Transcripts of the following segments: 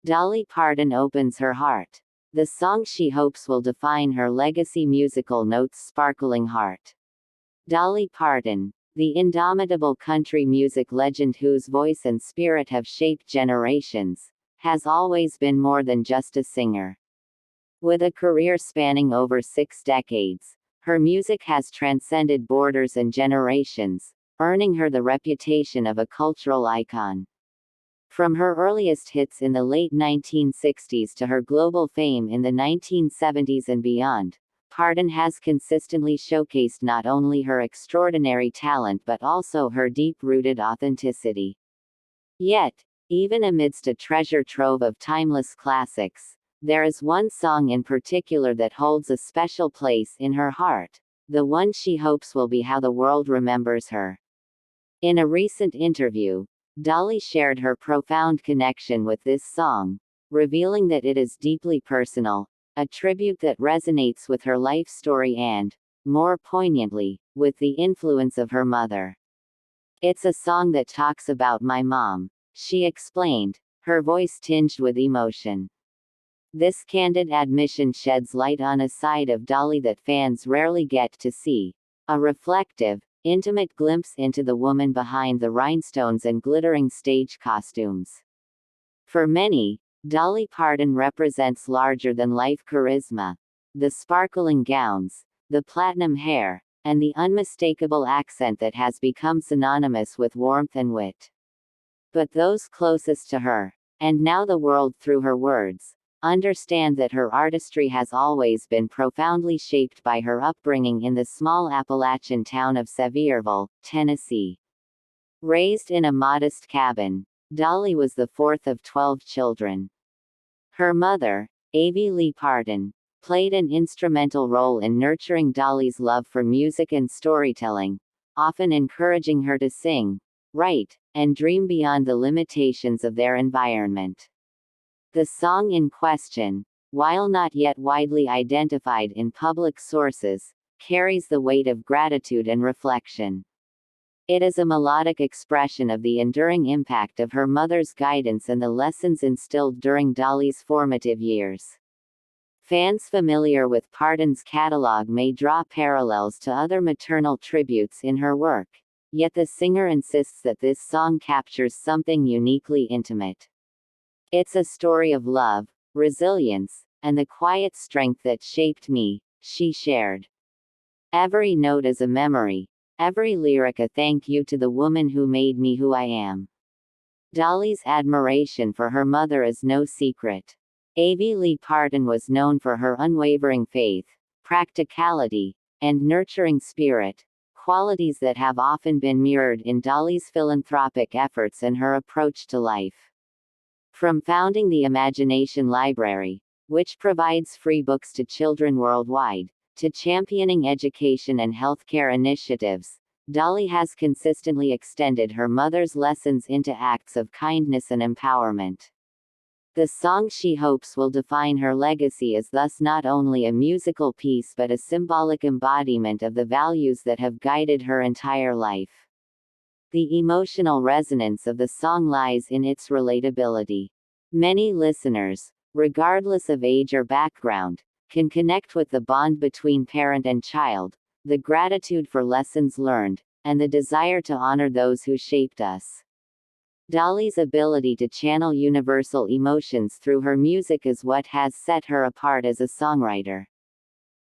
Dolly Parton opens her heart. The song she hopes will define her legacy. Musical notes. Sparkling heart. Dolly Parton, the indomitable country music legend whose voice and spirit have shaped generations, has always been more than just a singer. With a career spanning over 6 decades, her music has transcended borders and generations, earning her the reputation of a cultural icon. From her earliest hits in the late 1960s to her global fame in the 1970s and beyond, Parton has consistently showcased not only her extraordinary talent but also her deep-rooted authenticity. Yet, even amidst a treasure trove of timeless classics, there is one song in particular that holds a special place in her heart, the one she hopes will be how the world remembers her. In a recent interview, Dolly shared her profound connection with this song, revealing that it is deeply personal, a tribute that resonates with her life story and, more poignantly, with the influence of her mother. "It's a song that talks about my mom," she explained, her voice tinged with emotion. This candid admission sheds light on a side of Dolly that fans rarely get to see, a reflective, intimate glimpse into the woman behind the rhinestones and glittering stage costumes. For many, Dolly Parton represents larger-than-life charisma. The sparkling gowns, the platinum hair, and the unmistakable accent that has become synonymous with warmth and wit. But those closest to her, and now the world through her words, understand that her artistry has always been profoundly shaped by her upbringing in the small Appalachian town of Sevierville, Tennessee. Raised in a modest cabin, Dolly was the fourth of 12 children. Her mother, Avie Lee Parton, played an instrumental role in nurturing Dolly's love for music and storytelling, often encouraging her to sing, write, and dream beyond the limitations of their environment. The song in question, while not yet widely identified in public sources, carries the weight of gratitude and reflection. It is a melodic expression of the enduring impact of her mother's guidance and the lessons instilled during Dolly's formative years. Fans familiar with Parton's catalog may draw parallels to other maternal tributes in her work, yet the singer insists that this song captures something uniquely intimate. "It's a story of love, resilience, and the quiet strength that shaped me," she shared. "Every note is a memory, every lyric a thank you to the woman who made me who I am." Dolly's admiration for her mother is no secret. Avie Lee Parton was known for her unwavering faith, practicality, and nurturing spirit, qualities that have often been mirrored in Dolly's philanthropic efforts and her approach to life. From founding the Imagination Library, which provides free books to children worldwide, to championing education and healthcare initiatives, Dolly has consistently extended her mother's lessons into acts of kindness and empowerment. The song she hopes will define her legacy is thus not only a musical piece but a symbolic embodiment of the values that have guided her entire life. The emotional resonance of the song lies in its relatability. Many listeners, regardless of age or background, can connect with the bond between parent and child, the gratitude for lessons learned, and the desire to honor those who shaped us. Dolly's ability to channel universal emotions through her music is what has set her apart as a songwriter.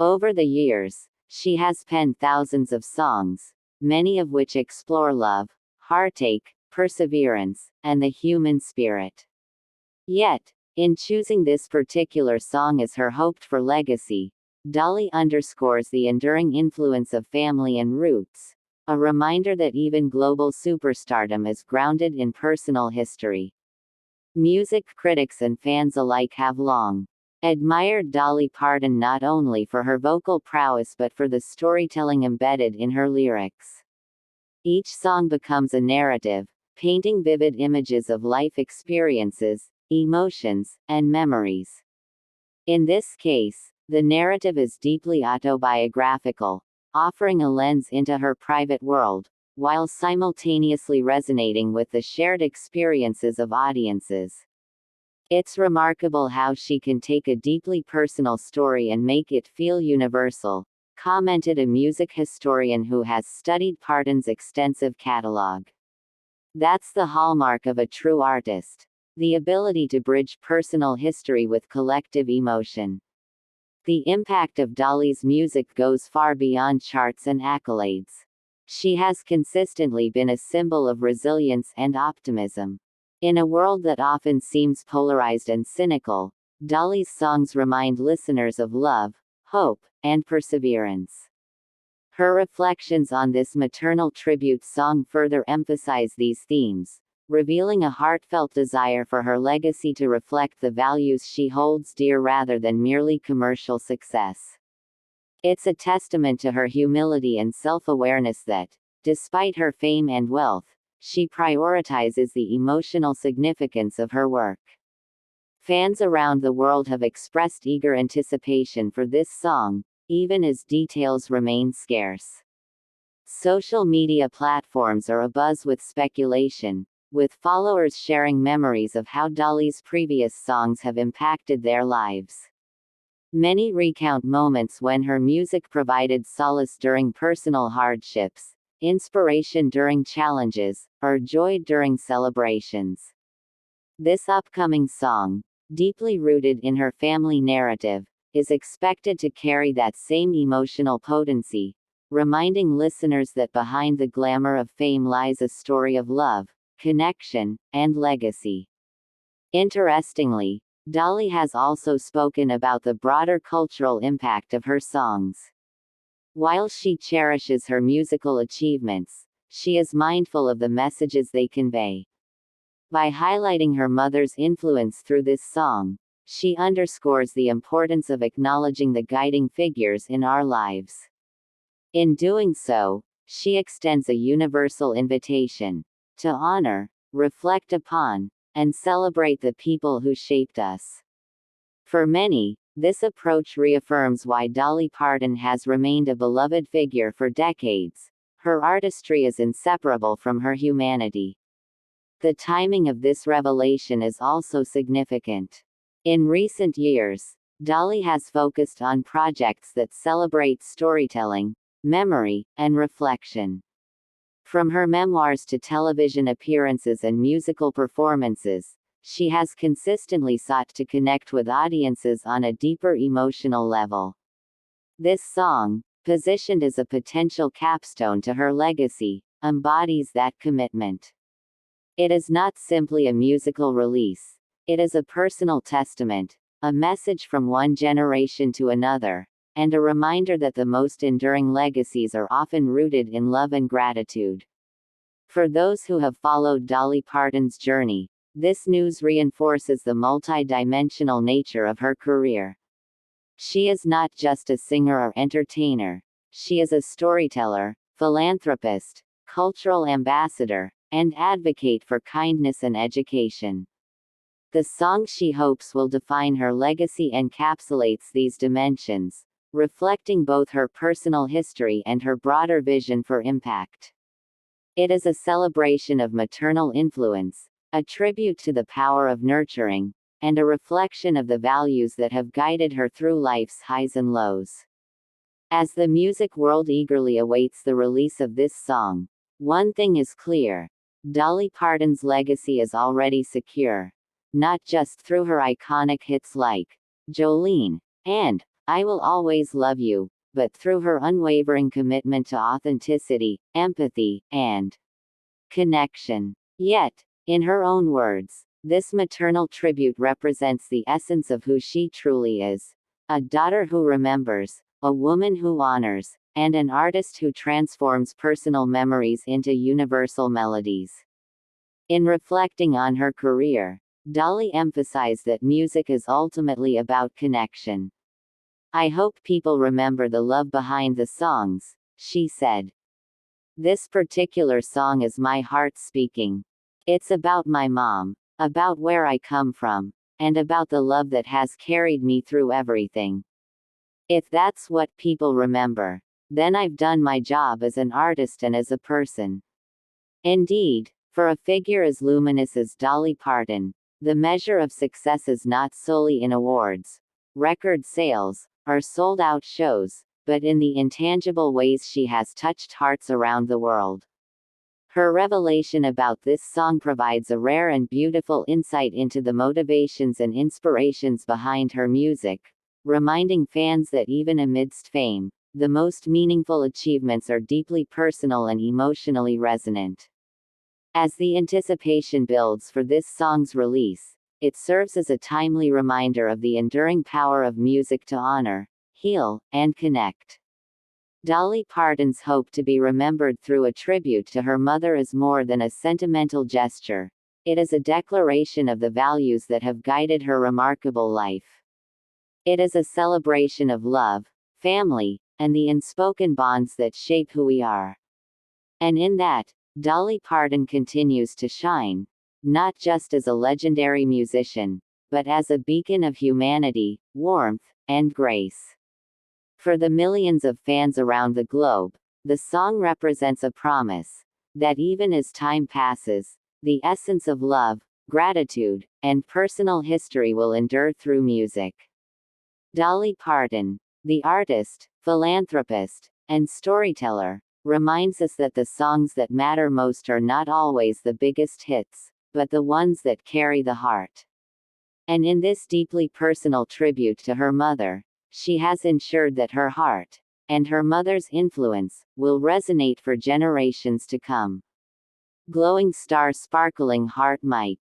Over the years, she has penned thousands of songs, many of which explore love, heartache, perseverance, and the human spirit. Yet, in choosing this particular song as her hoped-for legacy, Dolly underscores the enduring influence of family and roots, a reminder that even global superstardom is grounded in personal history. Music critics and fans alike have long admired Dolly Parton not only for her vocal prowess but for the storytelling embedded in her lyrics. Each song becomes a narrative, painting vivid images of life experiences, emotions, and memories. In this case, the narrative is deeply autobiographical, offering a lens into her private world, while simultaneously resonating with the shared experiences of audiences. It's remarkable how she can take a deeply personal story and make it feel universal, commented a music historian who has studied Parton's extensive catalog. That's the hallmark of a true artist. The ability to bridge personal history with collective emotion. The impact of Dolly's music goes far beyond charts and accolades. She has consistently been a symbol of resilience and optimism. In a world that often seems polarized and cynical, Dolly's songs remind listeners of love, hope, and perseverance. Her reflections on this maternal tribute song further emphasize these themes, revealing a heartfelt desire for her legacy to reflect the values she holds dear rather than merely commercial success. It's a testament to her humility and self-awareness that, despite her fame and wealth, she prioritizes the emotional significance of her work. Fans around the world have expressed eager anticipation for this song, even as details remain scarce. Social media platforms are abuzz with speculation, with followers sharing memories of how Dolly's previous songs have impacted their lives. Many recount moments when her music provided solace during personal hardships, inspiration during challenges, or joy during celebrations. This upcoming song, deeply rooted in her family narrative, is expected to carry that same emotional potency, reminding listeners that behind the glamour of fame lies a story of love, connection, and legacy. Interestingly, Dolly has also spoken about the broader cultural impact of her songs. While she cherishes her musical achievements, she is mindful of the messages they convey. By highlighting her mother's influence through this song, she underscores the importance of acknowledging the guiding figures in our lives. In doing so, she extends a universal invitation to honor, reflect upon, and celebrate the people who shaped us. For many, this approach reaffirms why Dolly Parton has remained a beloved figure for decades. Her artistry is inseparable from her humanity. The timing of this revelation is also significant. In recent years, Dolly has focused on projects that celebrate storytelling, memory, and reflection. From her memoirs to television appearances and musical performances, she has consistently sought to connect with audiences on a deeper emotional level. This song, positioned as a potential capstone to her legacy, embodies that commitment. It is not simply a musical release. It is a personal testament, a message from one generation to another, and a reminder that the most enduring legacies are often rooted in love and gratitude. For those who have followed Dolly Parton's journey, this news reinforces the multi-dimensional nature of her career. She is not just a singer or entertainer. She is a storyteller, philanthropist, cultural ambassador, and advocate for kindness and education. The song she hopes will define her legacy encapsulates these dimensions, reflecting both her personal history and her broader vision for impact. It is a celebration of maternal influence, a tribute to the power of nurturing, and a reflection of the values that have guided her through life's highs and lows. As the music world eagerly awaits the release of this song, one thing is clear: Dolly Parton's legacy is already secure. Not just through her iconic hits like Jolene and I Will Always Love You, but through her unwavering commitment to authenticity, empathy, and connection. Yet, in her own words, this maternal tribute represents the essence of who she truly is: a daughter who remembers, a woman who honors, and an artist who transforms personal memories into universal melodies. In reflecting on her career, Dolly emphasized that music is ultimately about connection. "I hope people remember the love behind the songs," she said. "This particular song is my heart speaking. It's about my mom, about where I come from, and about the love that has carried me through everything. If that's what people remember, then I've done my job as an artist and as a person." Indeed, for a figure as luminous as Dolly Parton, the measure of success is not solely in awards, record sales, or sold-out shows, but in the intangible ways she has touched hearts around the world. Her revelation about this song provides a rare and beautiful insight into the motivations and inspirations behind her music, reminding fans that even amidst fame, the most meaningful achievements are deeply personal and emotionally resonant. As the anticipation builds for this song's release, it serves as a timely reminder of the enduring power of music to honor, heal, and connect. Dolly Parton's hope to be remembered through a tribute to her mother is more than a sentimental gesture. It is a declaration of the values that have guided her remarkable life. It is a celebration of love, family, and the unspoken bonds that shape who we are. And in that, Dolly Parton continues to shine, not just as a legendary musician, but as a beacon of humanity, warmth, and grace. For the millions of fans around the globe, the song represents a promise that even as time passes, the essence of love, gratitude, and personal history will endure through music. Dolly Parton, the artist, philanthropist, and storyteller, reminds us that the songs that matter most are not always the biggest hits, but the ones that carry the heart. And in this deeply personal tribute to her mother, she has ensured that her heart, and her mother's influence, will resonate for generations to come. Glowing Star Sparkling Heart Mic.